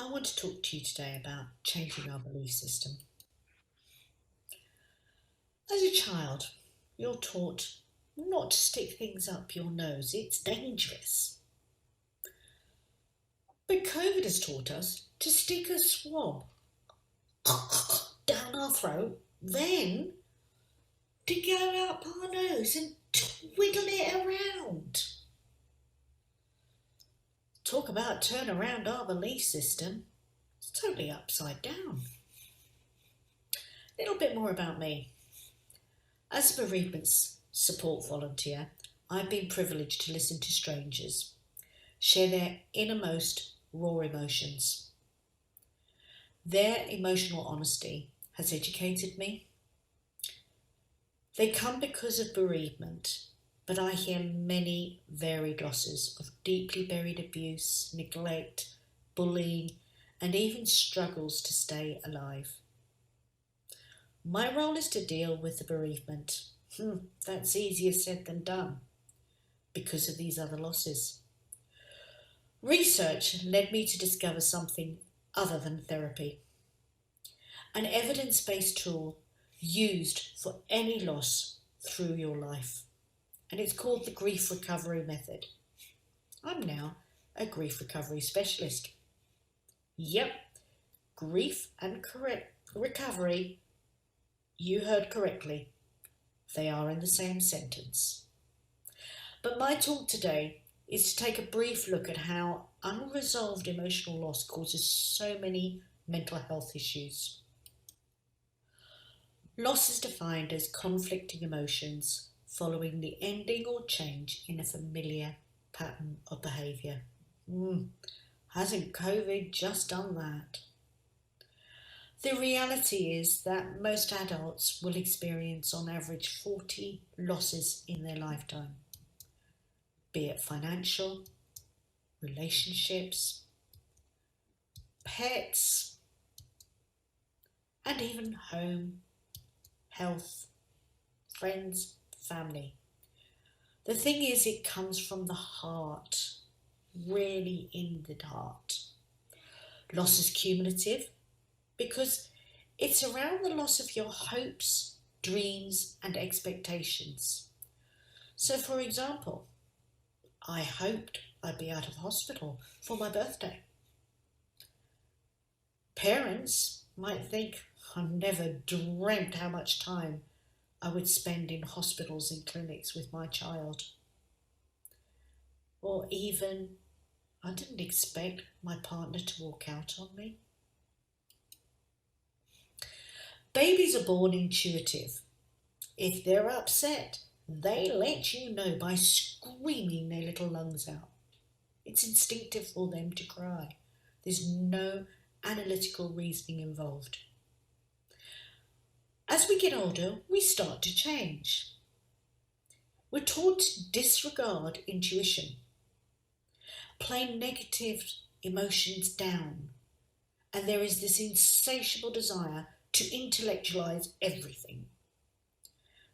I want to talk to you today about changing our belief system. As a child, you're taught not to stick things up your nose, it's dangerous. But COVID has taught us to stick a swab down our throat, then to go up our nose and twiddle it around. Talk about turn around our belief system. It's totally upside down. A little bit more about me. As a bereavement support volunteer, I've been privileged to listen to strangers share their innermost raw emotions. Their emotional honesty has educated me. They come because of bereavement, but I hear many varied losses of deeply buried abuse, neglect, bullying, and even struggles to stay alive. My role is to deal with the bereavement. That's easier said than done because of these other losses. Research led me to discover something other than therapy, an evidence-based tool used for any loss through your life, and it's called the grief recovery method. I'm now a grief recovery specialist. Yep, grief and recovery, you heard correctly. They are in the same sentence. But my talk today is to take a brief look at how unresolved emotional loss causes so many mental health issues. Loss is defined as conflicting emotions following the ending or change in a familiar pattern of behaviour. Hasn't COVID just done that? The reality is that most adults will experience on average 40 losses in their lifetime, be it financial, relationships, pets, and even home, health, friends, family. The thing is, it comes from the heart, really in the heart. Loss is cumulative because it's around the loss of your hopes, dreams, and expectations. So, for example, I hoped I'd be out of hospital for my birthday. Parents might think I never dreamt how much time I would spend in hospitals and clinics with my child. Or even, I didn't expect my partner to walk out on me. Babies are born intuitive. If they're upset, they let you know by screaming their little lungs out. It's instinctive for them to cry. There's no analytical reasoning involved. As we get older, we start to change. We're taught to disregard intuition, play negative emotions down, and there is this insatiable desire to intellectualize everything.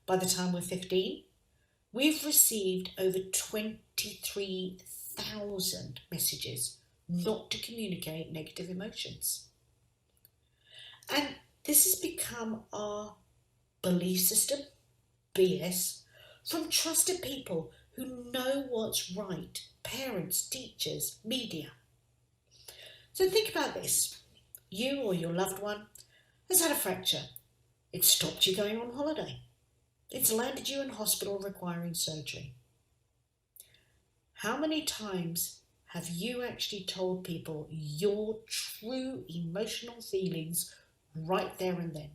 By the time we're 15, we've received over 23,000 messages not to communicate negative emotions. And this has become our belief system, BS, from trusted people who know what's right, parents, teachers, media. So think about this. You or your loved one has had a fracture. It's stopped you going on holiday. It's landed you in hospital requiring surgery. How many times have you actually told people your true emotional feelings right there and then?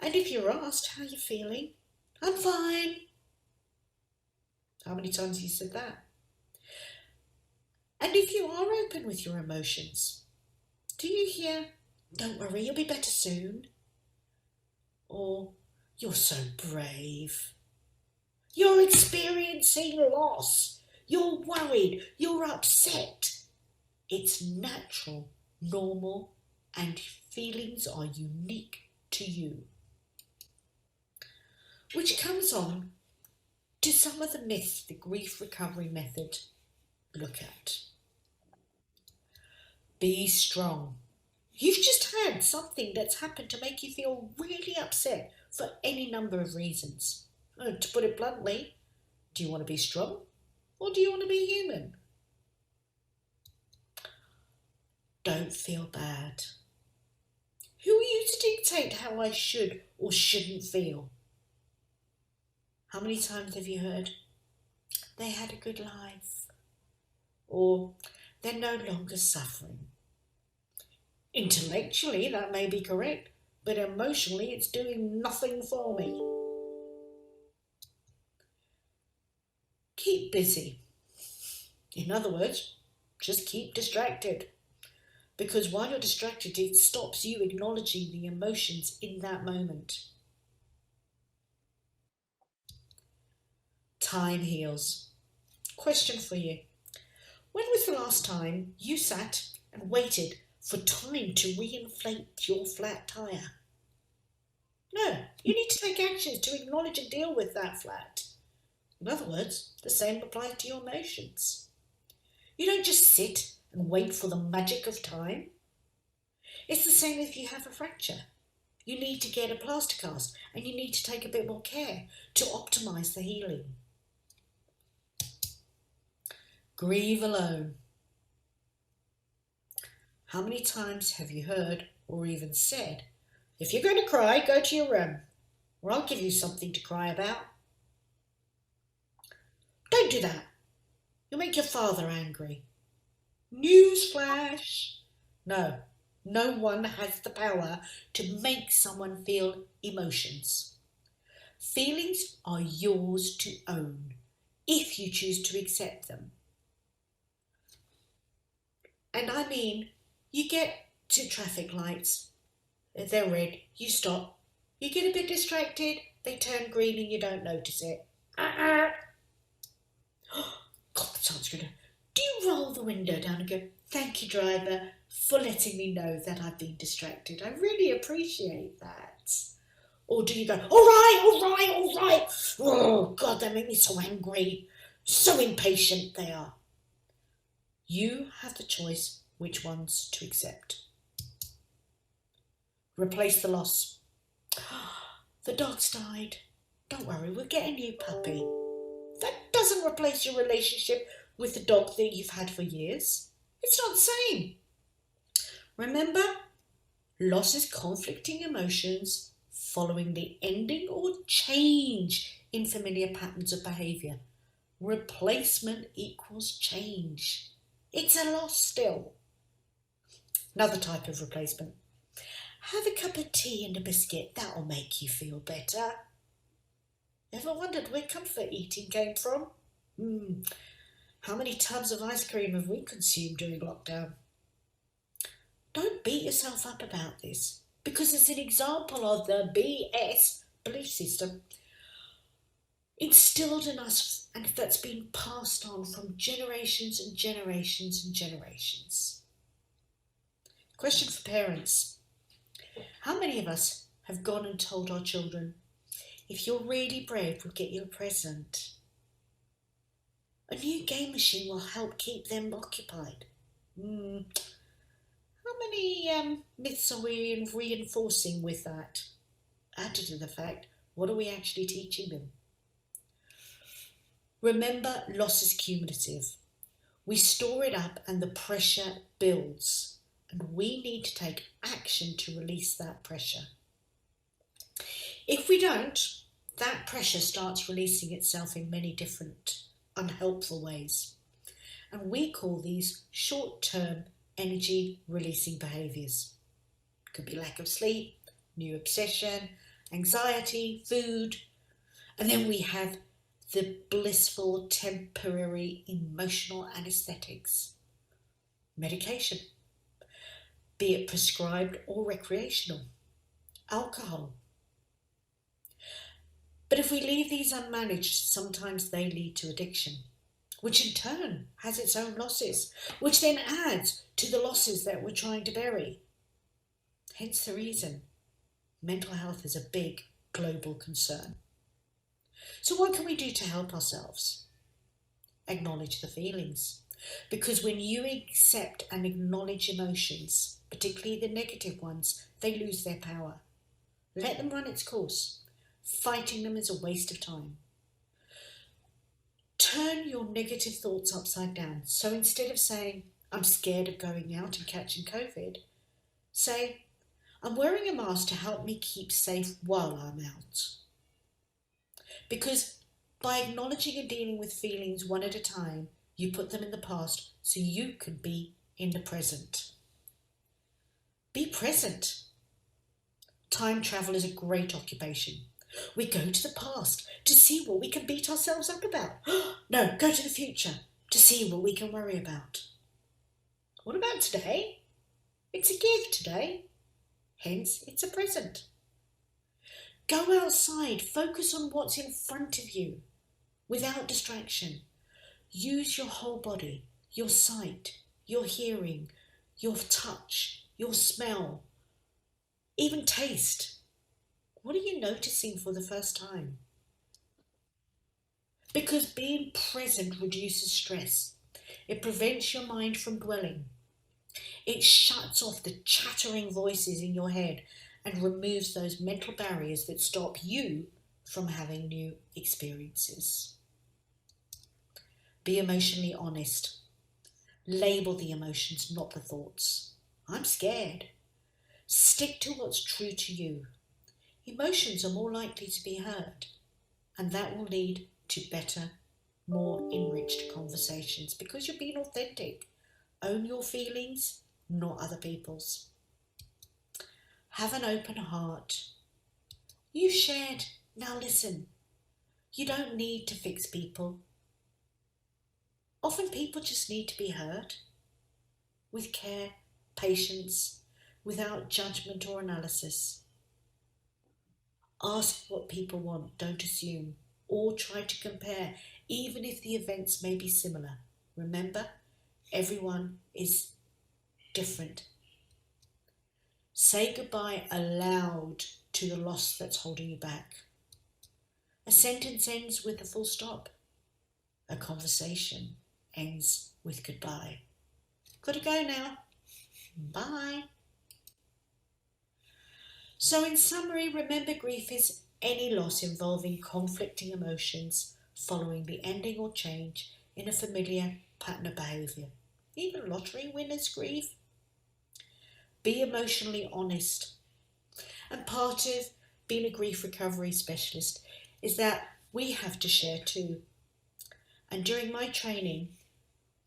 And if you're asked how you're feeling, I'm fine. How many times have you said that? And if you are open with your emotions, do you hear, don't worry, you'll be better soon? Or, you're so brave. You're experiencing loss. You're worried. You're upset. It's natural, normal, and feelings are unique to you. Which comes on to some of the myths the grief recovery method look at. Be strong. You've just had something that's happened to make you feel really upset for any number of reasons. To put it bluntly, do you want to be strong or do you want to be human? Don't feel bad. Who are you to dictate how I should or shouldn't feel? How many times have you heard, they had a good life, or they're no longer suffering? Intellectually, that may be correct, but emotionally, it's doing nothing for me. Keep busy. In other words, just keep distracted. Because while you're distracted, it stops you acknowledging the emotions in that moment. Time heals. Question for you. When was the last time you sat and waited for time to reinflate your flat tire? No, you need to take actions to acknowledge and deal with that flat. In other words, the same applies to your emotions. You don't just sit and wait for the magic of time. It's the same if you have a fracture. You need to get a plaster cast and you need to take a bit more care to optimise the healing. Grieve alone. How many times have you heard or even said, if you're going to cry, go to your room, or I'll give you something to cry about? Don't do that. You'll make your father angry. Newsflash. No one has the power to make someone feel emotions. Feelings are yours to own if you choose to accept them. And I mean, you get to traffic lights, they're red, you stop, you get a bit distracted, they turn green and you don't notice it. God, that sounds good. Do you roll the window down and go, thank you, driver, for letting me know that I've been distracted. I really appreciate that. Or do you go, all right. Oh, God, they make me so angry, so impatient they are. You have the choice which ones to accept. Replace the loss. The dog's died. Don't worry, we'll get a new puppy. That doesn't replace your relationship with the dog that you've had for years. It's not the same. Remember, loss is conflicting emotions following the ending or change in familiar patterns of behaviour. Replacement equals change. It's a loss still. Another type of replacement. Have a cup of tea and a biscuit. That'll make you feel better. Ever wondered where comfort eating came from? How many tubs of ice cream have we consumed during lockdown? Don't beat yourself up about this, because it's an example of the BS belief system instilled in us, and that's been passed on from generations and generations and generations. Question for parents. How many of us have gone and told our children, if you're really brave, we'll get you a present? A new game machine will help keep them occupied. How many myths are we reinforcing with that? Added to the fact, what are we actually teaching them? Remember, loss is cumulative. We store it up and the pressure builds, and we need to take action to release that pressure. If we don't, that pressure starts releasing itself in many different unhelpful ways. And we call these short-term energy releasing behaviours. It could be lack of sleep, new obsession, anxiety, food, and then we have the blissful temporary emotional anaesthetics. Medication, be it prescribed or recreational. Alcohol. But if we leave these unmanaged, sometimes they lead to addiction, which in turn has its own losses, which then adds to the losses that we're trying to bury. Hence the reason mental health is a big global concern. So what can we do to help ourselves? Acknowledge the feelings. Because when you accept and acknowledge emotions, particularly the negative ones, they lose their power. Let them run its course. Fighting them is a waste of time. Turn your negative thoughts upside down. So instead of saying, I'm scared of going out and catching COVID, say, I'm wearing a mask to help me keep safe while I'm out. Because by acknowledging and dealing with feelings one at a time, you put them in the past so you can be in the present. Be present. Time travel is a great occupation. We go to the past to see what we can beat ourselves up about. No, go to the future to see what we can worry about. What about today? It's a gift today. Hence, it's a present. Go outside, focus on what's in front of you without distraction. Use your whole body, your sight, your hearing, your touch, your smell, even taste. What are you noticing for the first time? Because being present reduces stress. It prevents your mind from dwelling. It shuts off the chattering voices in your head and removes those mental barriers that stop you from having new experiences. Be emotionally honest. Label the emotions, not the thoughts. I'm scared. Stick to what's true to you. Emotions are more likely to be heard, and that will lead to better, more enriched conversations because you're being authentic. Own your feelings, not other people's. Have an open heart. You shared, now listen. You don't need to fix people. Often people just need to be heard with care, patience, without judgment or analysis. Ask what people want, don't assume, or try to compare, even if the events may be similar. Remember, everyone is different. Say goodbye aloud to the loss that's holding you back. A sentence ends with a full stop. A conversation ends with goodbye. Gotta go now. Bye. So in summary, remember grief is any loss involving conflicting emotions following the ending or change in a familiar pattern of behaviour. Even lottery winners grieve. Be emotionally honest. And part of being a grief recovery specialist is that we have to share too. And during my training,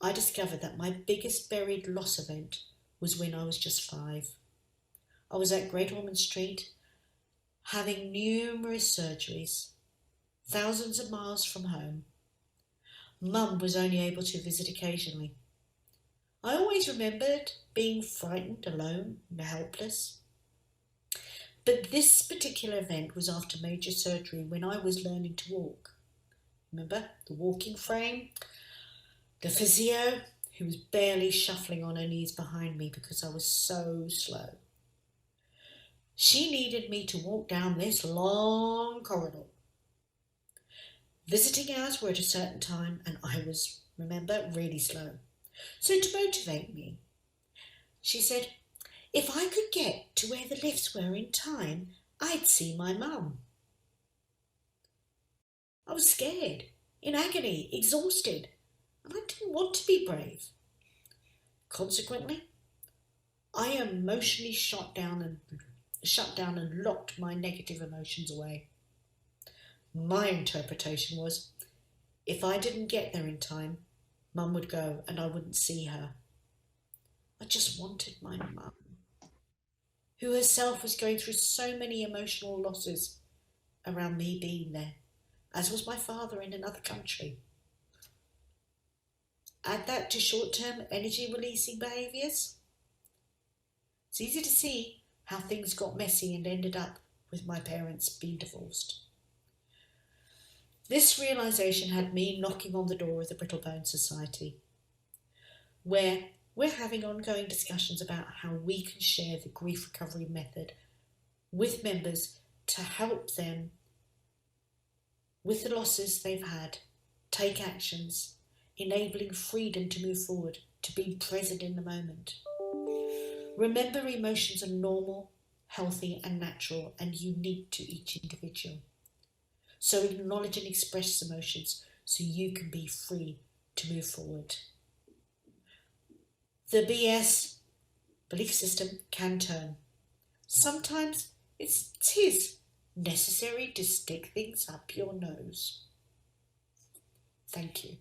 I discovered that my biggest buried loss event was when I was just 5. I was at Great Ormond Street having numerous surgeries, thousands of miles from home. Mum was only able to visit occasionally. I always remembered being frightened, alone, and helpless. But this particular event was after major surgery when I was learning to walk. Remember, the walking frame, the physio, who was barely shuffling on her knees behind me because I was so slow. She needed me to walk down this long corridor. Visiting hours were at a certain time and I was, remember, really slow. So to motivate me, she said, if I could get to where the lifts were in time, I'd see my mum. I was scared, in agony, exhausted, and I didn't want to be brave. Consequently, I emotionally shut down and locked my negative emotions away. My interpretation was, if I didn't get there in time, Mum would go and I wouldn't see her. I just wanted my mum, who herself was going through so many emotional losses around me being there, as was my father in another country. Add that to short-term energy-releasing behaviours. It's easy to see how things got messy and ended up with my parents being divorced. This realisation had me knocking on the door of the Brittle Society, where we're having ongoing discussions about how we can share the grief recovery method with members to help them with the losses they've had, take actions, enabling freedom to move forward, to be present in the moment. Remember, emotions are normal, healthy and natural and unique to each individual. So acknowledge and express emotions so you can be free to move forward. The BS, belief system, can turn. Sometimes it is necessary to stick things up your nose. Thank you.